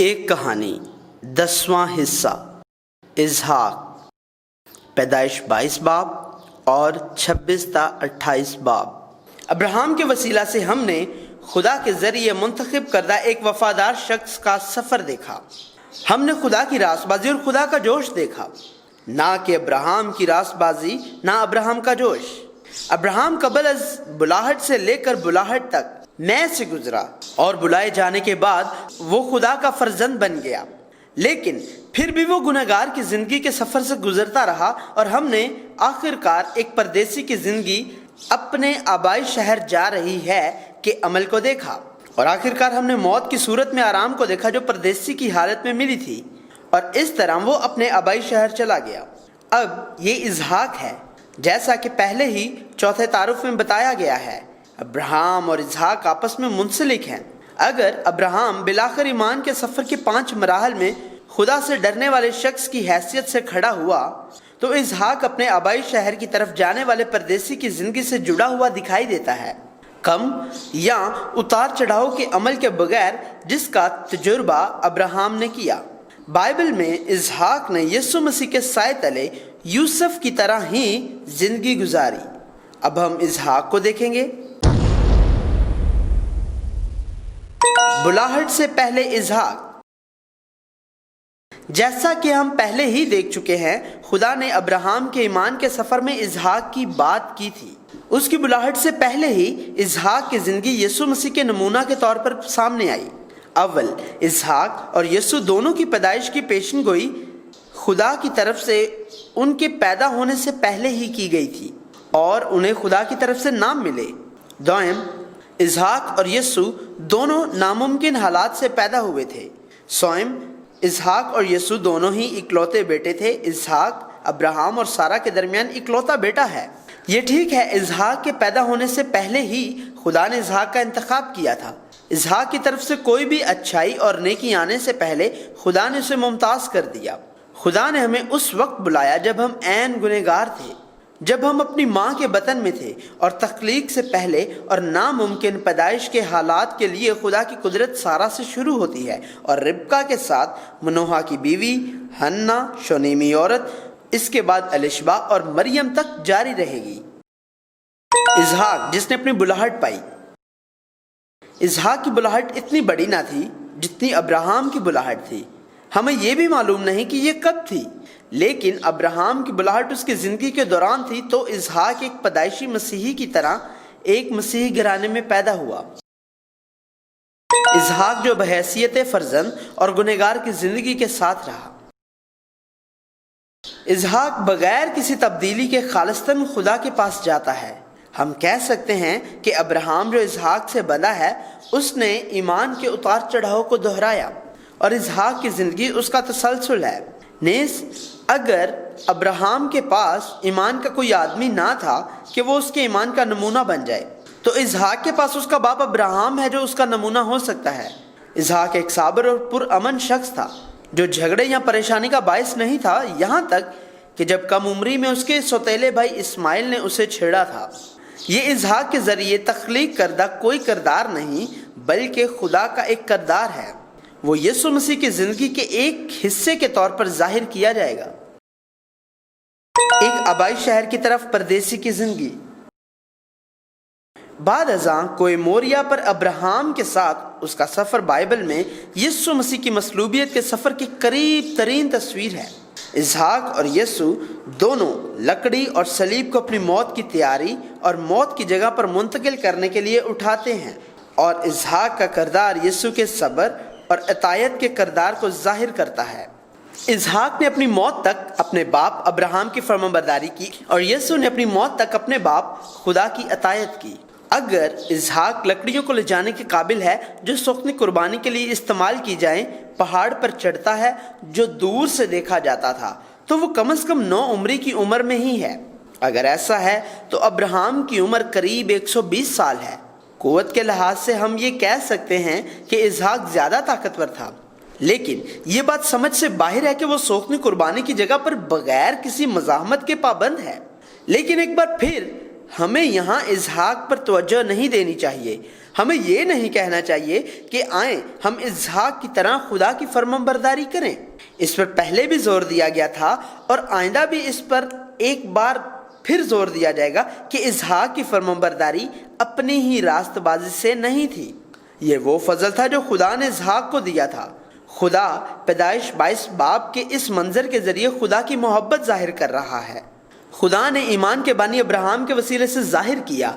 ایک کہانی 10واں حصہ اسحاق، پیدائش 22 باب اور 26 تا 28 باب۔ ابراہیم کے وسیلہ سے ہم نے خدا کے ذریعے منتخب کردہ ایک وفادار شخص کا سفر دیکھا۔ ہم نے خدا کی راست بازی اور خدا کا جوش دیکھا، نہ کہ ابراہیم کی راست بازی نہ ابراہیم کا جوش۔ ابراہیم قبل از بلاہٹ سے لے کر بلاہٹ تک میں سے گزرا اور بلائے جانے کے بعد وہ خدا کا فرزند بن گیا، لیکن پھر بھی وہ گنہگار کی زندگی کے سفر سے گزرتا رہا، اور ہم نے آخر کار ایک پردیسی کی زندگی اپنے آبائی شہر جا رہی ہے کے عمل کو دیکھا، اور آخر کار ہم نے موت کی صورت میں آرام کو دیکھا جو پردیسی کی حالت میں ملی تھی، اور اس طرح وہ اپنے آبائی شہر چلا گیا۔ اب یہ اسحاق ہے، جیسا کہ پہلے ہی چوتھے تعارف میں بتایا گیا ہے۔ ابراہیم اور اسحاق آپس میں منسلک ہیں۔ اگر ابراہیم بالآخر ایمان کے سفر کے 5 مراحل میں خدا سے ڈرنے والے شخص کی حیثیت سے کھڑا ہوا، تو اسحاق اپنے آبائی شہر کی طرف جانے والے پردیسی کی زندگی سے جڑا ہوا دکھائی دیتا ہے، کم یا اتار چڑھاؤ کے عمل کے بغیر جس کا تجربہ ابراہیم نے کیا۔ بائبل میں اسحاق نے یسوع مسیح کے سائے تلے یوسف کی طرح ہی زندگی گزاری۔ اب ہم اسحاق کو دیکھیں گے۔ بلاہٹ سے پہلے اسحاق۔ جیسا کہ ہم پہلے ہی دیکھ چکے ہیں، خدا نے ابراہیم کے ایمان کے سفر میں اسحاق کی بات کی تھی۔ اس کی بلاہٹ سے پہلے ہی اسحاق کی زندگی یسوع مسیح کے نمونہ کے طور پر سامنے آئی۔ اول اسحاق اور یسوع دونوں کی پیدائش کی پیشن گوئی خدا کی طرف سے ان کے پیدا ہونے سے پہلے ہی کی گئی تھی، اور انہیں خدا کی طرف سے نام ملے۔ دوم، اسحاق اور یسوع دونوں ناممکن حالات سے پیدا ہوئے تھے۔ سوم، اسحاق اور یسوع دونوں ہی اکلوتے بیٹے تھے۔ اسحاق ابراہیم اور سارہ کے درمیان اکلوتا بیٹا ہے۔ یہ ٹھیک ہے، اسحاق کے پیدا ہونے سے پہلے ہی خدا نے اسحاق کا انتخاب کیا تھا۔ اسحاق کی طرف سے کوئی بھی اچھائی اور نیکی آنے سے پہلے خدا نے اسے ممتاز کر دیا۔ خدا نے ہمیں اس وقت بلایا جب ہم عین گنہگار تھے، جب ہم اپنی ماں کے بطن میں تھے، اور تخلیق سے پہلے اور ناممکن پیدائش کے حالات کے لیے خدا کی قدرت سارہ سے شروع ہوتی ہے، اور ربکا کے ساتھ منوحہ کی بیوی، حنا شونیمی عورت، اس کے بعد الشبا اور مریم تک جاری رہے گی۔ اسحاق جس نے اپنی بلاہٹ پائی۔ اسحاق کی بلاہٹ اتنی بڑی نہ تھی جتنی ابراہیم کی بلاہٹ تھی۔ ہمیں یہ بھی معلوم نہیں کہ یہ کب تھی، لیکن ابراہیم کی بلاہٹ اس کی زندگی کے دوران تھی، تو اسحاق ایک پیدائشی مسیحی کی طرح ایک مسیحی گھرانے میں پیدا ہوا۔ اسحاق جو بحیثیت فرزند اور گنہگار کی زندگی کے ساتھ رہا۔ اسحاق بغیر کسی تبدیلی کے خالصتاً خدا کے پاس جاتا ہے۔ ہم کہہ سکتے ہیں کہ ابراہیم جو اسحاق سے بنا ہے، اس نے ایمان کے اتار چڑھاؤ کو دہرایا، اور اسحاق کی زندگی اس کا تسلسل ہے۔ نیز اگر ابراہیم کے پاس ایمان کا کوئی آدمی نہ تھا کہ وہ اس کے ایمان کا نمونہ بن جائے، تو اسحاق کے پاس اس کا باپ ابراہیم ہے جو اس کا نمونہ ہو سکتا ہے۔ اسحاق ایک صابر اور پرامن شخص تھا جو جھگڑے یا پریشانی کا باعث نہیں تھا، یہاں تک کہ جب کم عمری میں اس کے سوتیلے بھائی اسماعیل نے اسے چھیڑا تھا۔ یہ اسحاق کے ذریعے تخلیق کردہ کوئی کردار نہیں، بلکہ خدا کا ایک کردار ہے۔ وہ یسوع مسیح کی زندگی کے ایک حصے کے طور پر ظاہر کیا جائے گا۔ ایک آبائی شہر کی طرف پردیسی کی زندگی۔ بعد ازاں کوہ موریا پر ابراہیم کے ساتھ اس کا سفر بائبل میں یسوع مسیح کی مصلوبیت کے سفر کی قریب ترین تصویر ہے۔ اسحاق اور یسوع دونوں لکڑی اور صلیب کو اپنی موت کی تیاری اور موت کی جگہ پر منتقل کرنے کے لیے اٹھاتے ہیں، اور اسحاق کا کردار یسوع کے صبر اور اطاعت کے کردار کو ظاہر کرتا ہے۔ اسحاق نے اپنی موت تک اپنے باپ ابراہیم کی فرمانبرداری کی، اور یسوع نے اپنی موت تک اپنے باپ خدا کی اطاعت کی۔ اگر اسحاق لکڑیوں کو لے جانے کے قابل ہے جو سوکھنے قربانی کے لیے استعمال کی جائیں، پہاڑ پر چڑھتا ہے جو دور سے دیکھا جاتا تھا، تو وہ کم از کم 9 عمری کی عمر میں ہی ہے۔ اگر ایسا ہے تو ابراہیم کی عمر قریب 120 سال ہے۔ قوت کے لحاظ سے ہم یہ کہہ سکتے ہیں کہ اسحاق زیادہ طاقتور تھا، لیکن یہ بات سمجھ سے باہر ہے کہ وہ سوکھنے قربانی کی جگہ پر بغیر کسی مزاحمت کے پابند ہے۔ لیکن ایک بار پھر ہمیں یہاں اسحاق پر توجہ نہیں دینی چاہیے. ہمیں یہ نہیں کہنا چاہیے کہ آئیں ہم اسحاق کی طرح خدا کی فرمانبرداری کریں. اس پر پہلے بھی زور دیا گیا تھا اور آئندہ بھی اس پر ایک بار پھر زور دیا جائے گا کہ اسحاق کی فرمانبرداری اپنی ہی راست بازی سے نہیں تھی. یہ وہ فضل تھا جو خدا نے اسحاق کو دیا تھا. خدا پیدائش 22 باب کے اس منظر کے ذریعے خدا کی محبت ظاہر کر رہا ہے. خدا نے ایمان کے بانی ابراہیم کے وسیلے سے ظاہر کیا.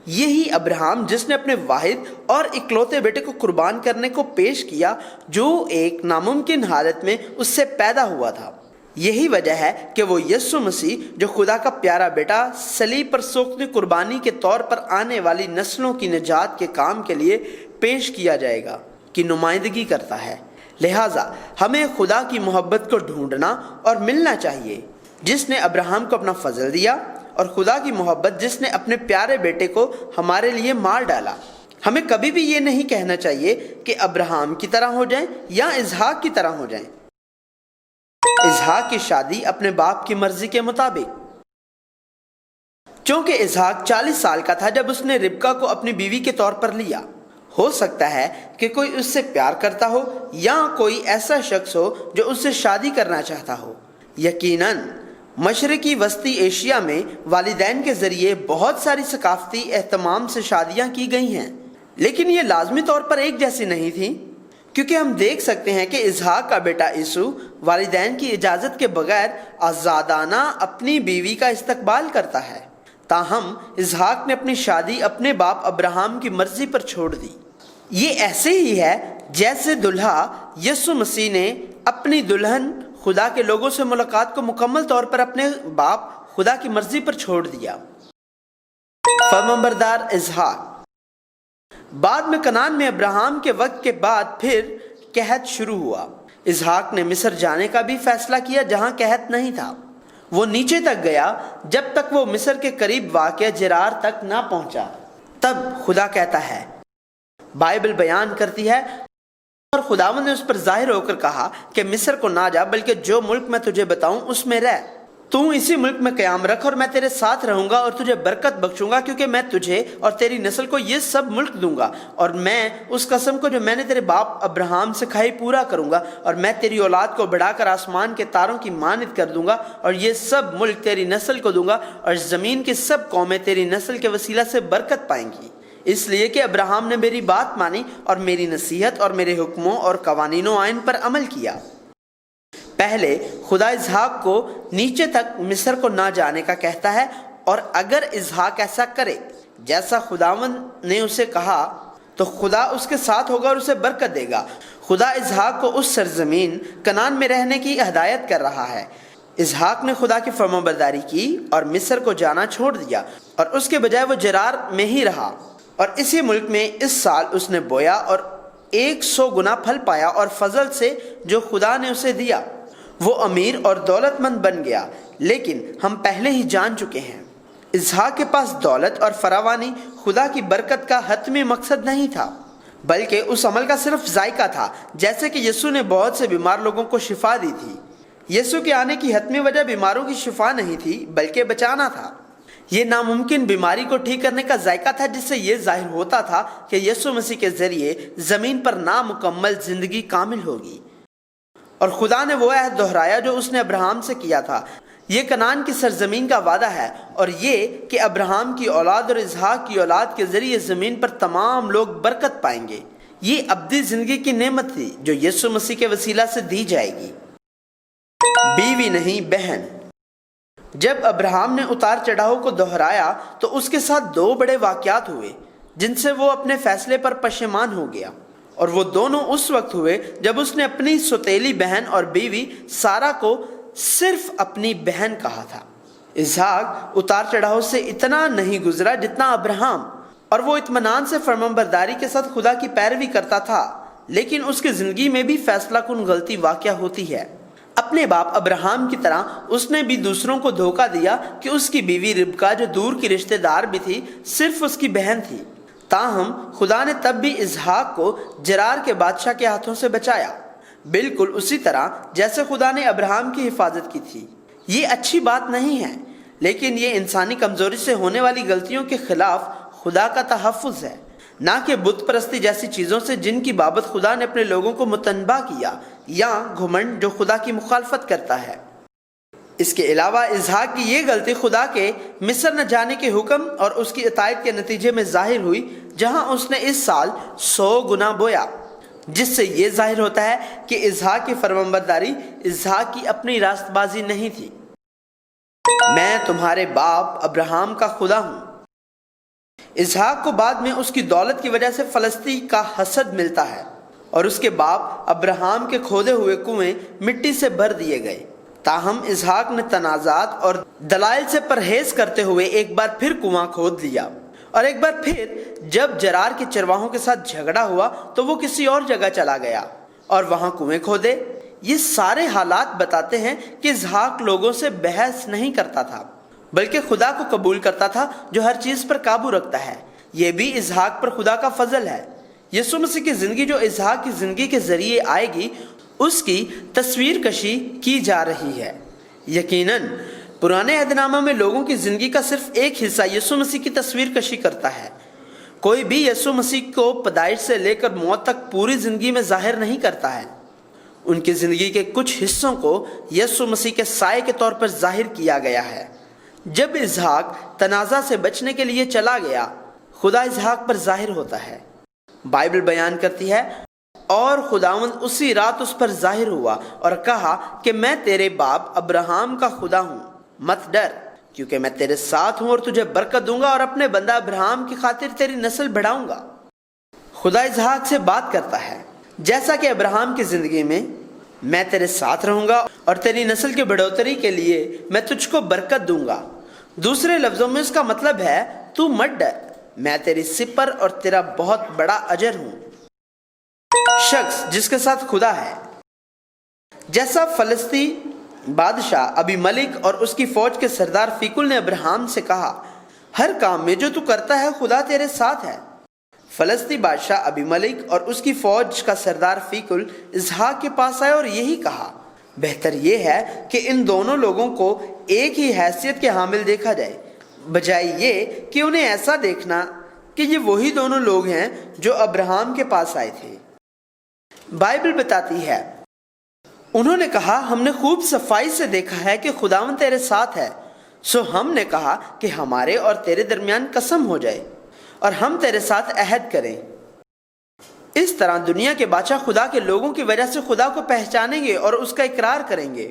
یہی ابراہیم جس نے اپنے واحد اور اکلوتے بیٹے کو قربان کرنے کو پیش کیا جو ایک ناممکن حالت میں اس سے پیدا ہوا تھا. یہی وجہ ہے کہ وہ یسوع مسیح جو خدا کا پیارا بیٹا صلیب پر سوختہ قربانی کے طور پر آنے والی نسلوں کی نجات کے کام کے لیے پیش کیا جائے گا کی نمائندگی کرتا ہے. لہٰذا ہمیں خدا کی محبت کو ڈھونڈنا اور ملنا چاہیے جس نے ابراہیم کو اپنا فضل دیا اور خدا کی محبت جس نے اپنے پیارے بیٹے کو ہمارے لیے مار ڈالا. ہمیں کبھی بھی یہ نہیں کہنا چاہیے کہ ابراہیم کی طرح ہو جائیں یا اسحاق کی طرح ہو جائیں. اسحاق کی شادی اپنے باپ کی مرضی کے مطابق. چونکہ اسحاق 40 سال کا تھا جب اس نے ربکا کو اپنی بیوی کے طور پر لیا. ہو سکتا ہے کہ کوئی اس سے پیار کرتا ہو یا کوئی ایسا شخص ہو جو اس سے شادی کرنا چاہتا ہو. یقیناً مشرقی وسطی ایشیا میں والدین کے ذریعے بہت ساری ثقافتی اہتمام سے شادیاں کی گئی ہیں، لیکن یہ لازمی طور پر ایک جیسی نہیں تھیں، کیونکہ ہم دیکھ سکتے ہیں کہ اسحاق کا بیٹا عیسو والدین کی اجازت کے بغیر آزادانہ اپنی بیوی کا استقبال کرتا ہے. تاہم اسحاق نے اپنی شادی اپنے باپ ابراہیم کی مرضی پر چھوڑ دی. یہ ایسے ہی ہے جیسے دلہا یسوع مسیح نے اپنی دلہن خدا کے لوگوں سے ملاقات کو مکمل طور پر اپنے باپ خدا کی مرضی پر چھوڑ دیا. فرمانبردار اسحاق. بعد میں کنعان میں ابراہیم کے وقت کے بعد پھر قحط شروع ہوا. اسحاق نے مصر جانے کا بھی فیصلہ کیا جہاں قحط نہیں تھا. وہ نیچے تک گیا جب تک وہ مصر کے قریب واقع جرار تک نہ پہنچا. تب خدا کہتا ہے، بائبل بیان کرتی ہے، اور خداوند نے اس پر ظاہر ہو کر کہا کہ مصر کو نہ جا بلکہ جو ملک میں تجھے بتاؤں اس میں رہ. تو اسی ملک میں قیام رکھ اور میں تیرے ساتھ رہوں گا اور تجھے برکت بخشوں گا، کیونکہ میں تجھے اور تیری نسل کو یہ سب ملک دوں گا اور میں اس قسم کو جو میں نے تیرے باپ ابراہیم سے کھائی پورا کروں گا، اور میں تیری اولاد کو بڑھا کر آسمان کے تاروں کی مانند کر دوں گا اور یہ سب ملک تیری نسل کو دوں گا اور زمین کی سب قومیں تیری نسل کے وسیلہ سے برکت پائیں گی، اس لیے کہ ابراہیم نے میری بات مانی اور میری نصیحت اور میرے حکموں اور قوانین و آئین پر عمل کیا. پہلے خدا اسحاق کو نیچے تک مصر کو نہ جانے کا کہتا ہے، اور اگر اسحاق ایسا کرے جیسا خداوند نے اسے کہا تو خدا اس کے ساتھ ہوگا اور اسے برکت دے گا. خدا اسحاق کو اس سرزمین کنعان میں رہنے کی ہدایت کر رہا ہے. اسحاق نے خدا کی فرمانبرداری کی اور مصر کو جانا چھوڑ دیا اور اس کے بجائے وہ جرار میں ہی رہا، اور اسی ملک میں اس سال اس نے بویا اور 100 گنا پھل پایا، اور فضل سے جو خدا نے اسے دیا وہ امیر اور دولت مند بن گیا. لیکن ہم پہلے ہی جان چکے ہیں اسحاق کے پاس دولت اور فراوانی خدا کی برکت کا حتمی مقصد نہیں تھا، بلکہ اس عمل کا صرف ذائقہ تھا. جیسے کہ یسوع نے بہت سے بیمار لوگوں کو شفا دی تھی، یسوع کے آنے کی حتمی وجہ بیماروں کی شفا نہیں تھی بلکہ بچانا تھا. یہ ناممکن بیماری کو ٹھیک کرنے کا ذائقہ تھا، جس سے یہ ظاہر ہوتا تھا کہ یسوع مسیح کے ذریعے زمین پر نامکمل زندگی کامل ہوگی. اور خدا نے وہ عہد دہرایا جو اس نے ابراہیم سے کیا تھا. یہ کنعان کی سرزمین کا وعدہ ہے، اور یہ کہ ابراہیم کی اولاد اور اسحاق کی اولاد کے ذریعے زمین پر تمام لوگ برکت پائیں گے. یہ ابدی زندگی کی نعمت تھی جو یسوع مسیح کے وسیلہ سے دی جائے گی. بیوی نہیں بہن. جب ابراہیم نے اتار چڑھاؤ کو دہرایا تو اس کے ساتھ 2 بڑے واقعات ہوئے جن سے وہ اپنے فیصلے پر پشیمان ہو گیا، اور وہ دونوں اس وقت ہوئے جب اس نے اپنی سوتیلی بہن اور بیوی سارہ کو صرف اپنی بہن کہا تھا. اسحاق اتار چڑھاؤ سے اتنا نہیں گزرا جتنا ابراہیم، اور وہ اطمینان سے فرمانبرداری کے ساتھ خدا کی پیروی کرتا تھا، لیکن اس کی زندگی میں بھی فیصلہ کن غلطی واقع ہوتی ہے. اپنے باپ ابراہیم کی طرح اس نے بھی دوسروں کو دھوکہ دیا کہ اس کی بیوی ربکا جو دور کی رشتہ دار بھی تھی صرف اس کی بہن تھی. تاہم خدا نے تب بھی اسحاق کو جرار کے بادشاہ کے ہاتھوں سے بچایا، بالکل اسی طرح جیسے خدا نے ابراہیم کی حفاظت کی تھی. یہ اچھی بات نہیں ہے، لیکن یہ انسانی کمزوری سے ہونے والی غلطیوں کے خلاف خدا کا تحفظ ہے، نہ کہ بت پرستی جیسی چیزوں سے جن کی بابت خدا نے اپنے لوگوں کو متنبہ کیا، یا گھمنڈ جو خدا کی مخالفت کرتا ہے۔ اس کے علاوہ اسحاق کی یہ غلطی خدا کے مصر نہ جانے کے حکم اور اس کی اطاعت کے نتیجے میں ظاہر ہوئی، جہاں اس نے اس سال 100 گنا بویا، جس سے یہ ظاہر ہوتا ہے کہ اسحاق کی فرمانبرداری اسحاق کی اپنی راست بازی نہیں تھی۔ میں تمہارے باپ ابراہم کا خدا ہوں۔ اسحاق کو بعد میں اس کی دولت کی وجہ سے فلسطی کا حسد ملتا ہے، اور اس کے باپ ابراہم کے کھودے ہوئے کنویں مٹی سے بھر دیے گئے۔ تاہم اسحاق نے تنازعات اور دلائل سے پرہیز کرتے ہوئے ایک بار پھر کنواں کھود لیا، اور ایک بار پھر جب جرار کے چرواہوں کے ساتھ جھگڑا ہوا تو وہ کسی اور جگہ چلا گیا اور وہاں کنویں کھودے۔ یہ سارے حالات بتاتے ہیں کہ اسحاق لوگوں سے بحث نہیں کرتا تھا، بلکہ خدا کو قبول کرتا تھا جو ہر چیز پر قابو رکھتا ہے۔ یہ بھی اسحاق پر خدا کا فضل ہے۔ یسوع مسیح کی زندگی جو اسحاق کی زندگی کے ذریعے آئے گی، اس کی تصویر کشی کی جا رہی ہے۔ یقیناً پرانے عہد نامہ میں لوگوں کی زندگی کا صرف ایک حصہ یسوع مسیح کی تصویر کشی کرتا ہے۔ کوئی بھی یسوع مسیح کو پیدائش سے لے کر موت تک پوری زندگی میں ظاہر نہیں کرتا ہے۔ ان کی زندگی کے کچھ حصوں کو یسوع مسیح کے سائے کے طور پر ظاہر کیا گیا ہے۔ جب اسحاق تنازع سے بچنے کے لیے چلا گیا، خدا اسحاق پر ظاہر ہوتا ہے۔ بائبل بیان کرتی ہے، اور خداوند اسی رات اس پر ظاہر ہوا اور کہا کہ میں تیرے باپ ابراہم کا خدا ہوں، مت ڈر، کیونکہ میں تیرے ساتھ ہوں اور تجھے برکت دوں گا اور اپنے بندہ ابراہم کی خاطر تیری نسل بڑھاؤں گا۔ خدا اسحاق سے بات کرتا ہے، جیسا کہ ابراہم کی زندگی میں تیرے ساتھ رہوں گا اور تیری نسل کی بڑھوتری کے لیے میں تجھ کو برکت دوں گا۔ دوسرے لفظوں میں اس کا مطلب ہے تو مت ڈر، میں تیری سپر اور تیرا بہت بڑا اجر ہوں۔ شخص جس کے ساتھ خدا ہے، جیسا فلسطی بادشاہ ابی ملک اور اس کی فوج کے سردار فیکل نے ابراہم سے کہا، ہر کام میں جو تو کرتا ہے خدا تیرے ساتھ ہے۔ فلسطی بادشاہ ابی ملک اور اس کی فوج کا سردار فیکل اسحاق کے پاس آئے اور یہی کہا، بہتر یہ ہے کہ ان دونوں لوگوں کو ایک ہی حیثیت کے حامل دیکھا جائے، بجائے یہ کہ انہیں ایسا دیکھنا کہ یہ وہی دونوں لوگ ہیں جو ابراہم کے پاس آئے تھے۔ بائبل بتاتی ہے، انہوں نے کہا، ہم نے خوب صفائی سے دیکھا ہے کہ خداوند تیرے ساتھ ہے، سو ہم نے کہا کہ ہمارے اور تیرے درمیان قسم ہو جائے اور ہم تیرے ساتھ عہد کریں۔ اس طرح دنیا کے بادشاہ خدا کے لوگوں کی وجہ سے خدا کو پہچانیں گے اور اس کا اقرار کریں گے۔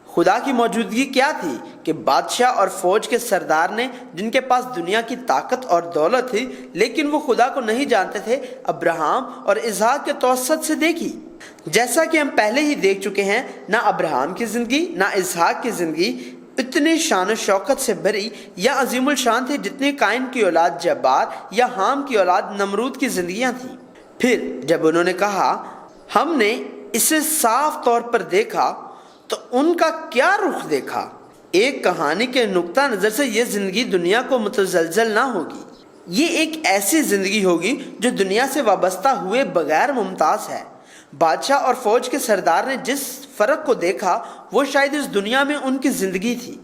خدا کی موجودگی کیا تھی کہ بادشاہ اور فوج کے سردار نے، جن کے پاس دنیا کی طاقت اور دولت تھی لیکن وہ خدا کو نہیں جانتے تھے، ابراہم اور اسحاق کے توسط سے دیکھی۔ جیسا کہ ہم پہلے ہی دیکھ چکے ہیں، نہ ابراہم کی زندگی نہ اسحاق کی زندگی اتنی شان و شوکت سے بھری یا عظیم الشان تھی جتنی قائن کی اولاد جبار یا حام کی اولاد نمرود کی زندگیاں تھیں۔ پھر جب انہوں نے کہا ہم نے اسے صاف طور پر دیکھا، تو ان کا کیا رخ دیکھا؟ ایک کہانی کے نقطہ نظر سے یہ زندگی دنیا کو متزلزل نہ ہوگی۔ یہ ایک ایسی زندگی ہوگی جو دنیا سے وابستہ ہوئے بغیر ممتاز ہے۔ بادشاہ اور فوج کے سردار نے جس فرق کو دیکھا، وہ شاید اس دنیا میں ان کی زندگی تھی،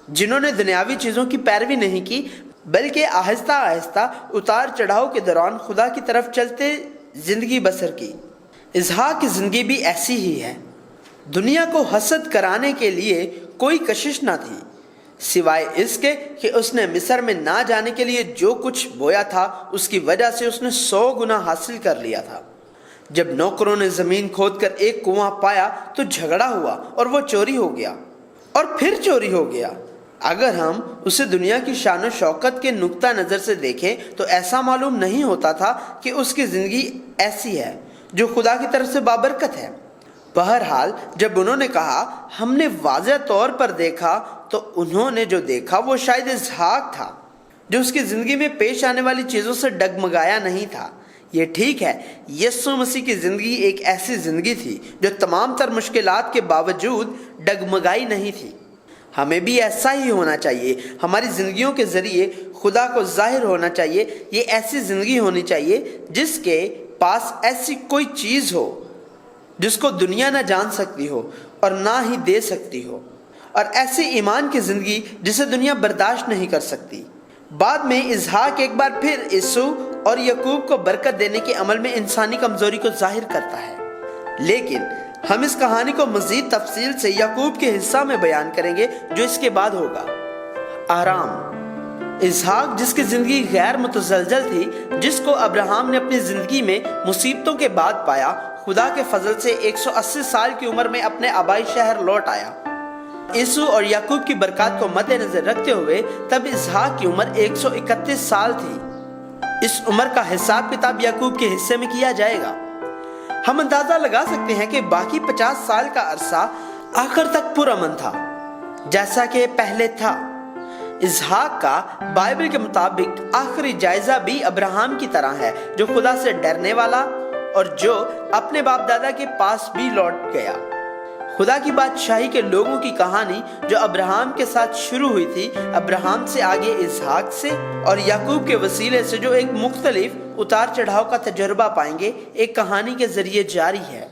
جنہوں نے دنیاوی چیزوں کی پیروی نہیں کی، بلکہ آہستہ آہستہ اتار چڑھاؤ کے دوران خدا کی طرف چلتے زندگی بسر کی۔ اسحاق کی زندگی بھی ایسی ہی ہے۔ دنیا کو حسد کرانے کے لیے کوئی کشش نہ تھی، سوائے اس کے کہ اس نے مصر میں نہ جانے کے لیے جو کچھ بویا تھا، اس کی وجہ سے اس نے 100 گنا حاصل کر لیا تھا۔ جب نوکروں نے زمین کھود کر ایک کنواں پایا تو جھگڑا ہوا اور وہ چوری ہو گیا، اور پھر چوری ہو گیا۔ اگر ہم اسے دنیا کی شان و شوکت کے نقطہ نظر سے دیکھیں تو ایسا معلوم نہیں ہوتا تھا کہ اس کی زندگی ایسی ہے جو خدا کی طرف سے بابرکت ہے۔ بہرحال جب انہوں نے کہا ہم نے واضح طور پر دیکھا، تو انہوں نے جو دیکھا وہ شاید اسحاق تھا، جو اس کی زندگی میں پیش آنے والی چیزوں سے ڈگمگایا نہیں تھا۔ یہ ٹھیک ہے، یسوع مسیح کی زندگی ایک ایسی زندگی تھی جو تمام تر مشکلات کے باوجود ڈگمگائی نہیں تھی۔ ہمیں بھی ایسا ہی ہونا چاہیے۔ ہماری زندگیوں کے ذریعے خدا کو ظاہر ہونا چاہیے۔ یہ ایسی زندگی ہونی چاہیے جس کے پاس ایسی کوئی چیز ہو جس کو دنیا نہ جان سکتی ہو اور نہ ہی دے سکتی ہو۔ اور ایسی ایمان کی زندگی جسے دنیا برداشت نہیں کر سکتی۔ بعد میں اسحاق ایک بار پھر عیسو اور یعقوب کو برکت دینے کے عمل میں انسانی کمزوری کو ظاہر کرتا ہے، لیکن ہم اس کہانی کو مزید تفصیل سے یعقوب کے حصہ میں بیان کریں گے جو اس کے بعد ہوگا۔ آرام۔ اسحاق جس کی زندگی غیر متزلزل تھی، جس کو ابراہیم نے اپنی زندگی میں مصیبتوں کے بعد پایا، خدا کے فضل سے 180 سال کی عمر میں اپنے آبائی شہر لوٹ آیا۔ عیسو اور یعقوب کی برکات کو مد نظر رکھتے ہوئے تب اسحاق کی عمر 131 سال تھی۔ اس عمر کا حساب کتاب یعقوب کے حصے میں کیا جائے گا۔ ہم اندازہ لگا سکتے ہیں کہ باقی 50 سال کا عرصہ آخر تک پرامن تھا، جیسا کہ پہلے تھا۔ اسحاق کا بائبل کے مطابق آخری جائزہ بھی ابراہیم کی طرح ہے، جو خدا سے ڈرنے والا اور جو اپنے باپ دادا کے پاس بھی لوٹ گیا۔ خدا کی بادشاہی کے لوگوں کی کہانی جو ابراہیم کے ساتھ شروع ہوئی تھی، ابراہیم سے آگے اسحاق سے اور یعقوب کے وسیلے سے جو ایک مختلف اتار چڑھاؤ کا تجربہ پائیں گے، ایک کہانی کے ذریعے جاری ہے۔